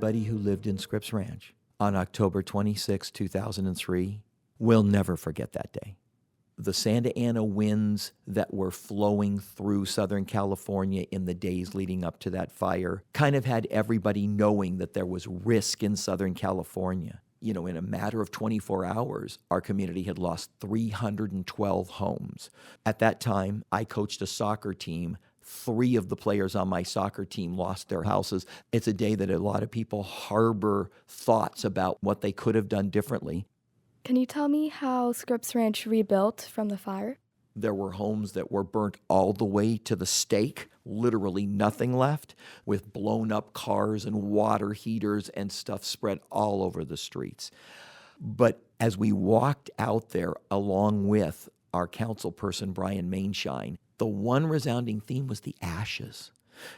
Anybody who lived in Scripps Ranch on October 26, 2003 will never forget that day. The Santa Ana winds that were flowing through Southern California in the days leading up to that fire kind of had everybody knowing that there was risk in Southern California. You know, in a matter of 24 hours, our community had lost 312 homes. At that time, I coached a soccer team. 3 of the players on my soccer team lost their houses. It's a day that a lot of people harbor thoughts about what they could have done differently. Can you tell me how Scripps Ranch rebuilt from the fire? There were homes that were burnt all the way to the stake, literally nothing left, with blown up cars and water heaters and stuff spread all over the streets. But as we walked out there along with our council person, Brian Mainshine, the one resounding theme was the ashes.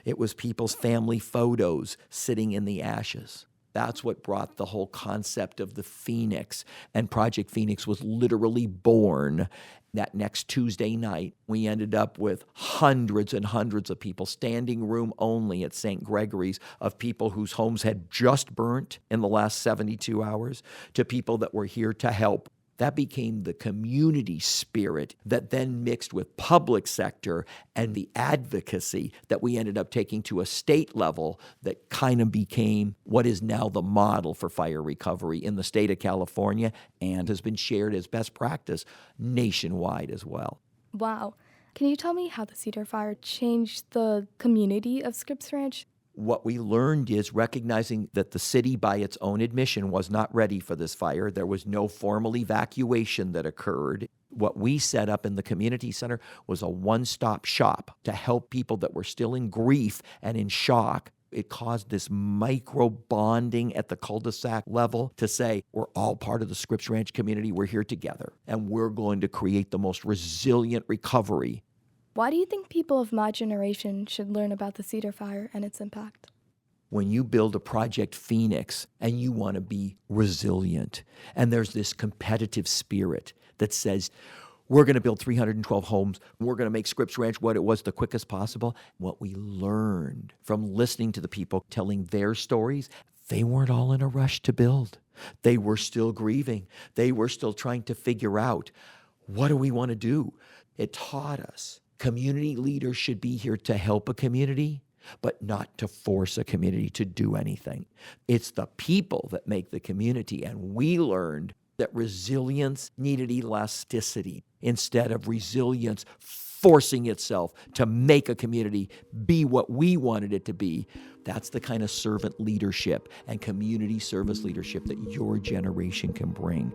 It was people's family photos sitting in the ashes. That's what brought the whole concept of the Phoenix. And Project Phoenix was literally born. That next Tuesday night, we ended up with hundreds and hundreds of people, standing room only at St. Gregory's, of people whose homes had just burnt in the last 72 hours, to people that were here to help. That became the community spirit that then mixed with public sector and the advocacy that we ended up taking to a state level that kind of became what is now the model for fire recovery in the state of California and has been shared as best practice nationwide as well. Wow. Can you tell me how the Cedar Fire changed the community of Scripps Ranch? What we learned is recognizing that the city, by its own admission, was not ready for this fire. There was no formal evacuation that occurred. What we set up in the community center was a one-stop shop to help people that were still in grief and in shock. It caused this micro bonding at the cul-de-sac level to say, we're all part of the Scripps Ranch community. We're here together, and we're going to create the most resilient recovery. Why do you think people of my generation should learn about the Cedar Fire and its impact? When you build a Project Phoenix and you want to be resilient, and there's this competitive spirit that says, we're going to build 312 homes, we're going to make Scripps Ranch what it was the quickest possible. What we learned from listening to the people telling their stories, they weren't all in a rush to build. They were still grieving. They were still trying to figure out, what do we want to do? It taught us community leaders should be here to help a community, but not to force a community to do anything. It's the people that make the community, and we learned that resilience needed elasticity instead of resilience forcing itself to make a community be what we wanted it to be. That's the kind of servant leadership and community service leadership that your generation can bring.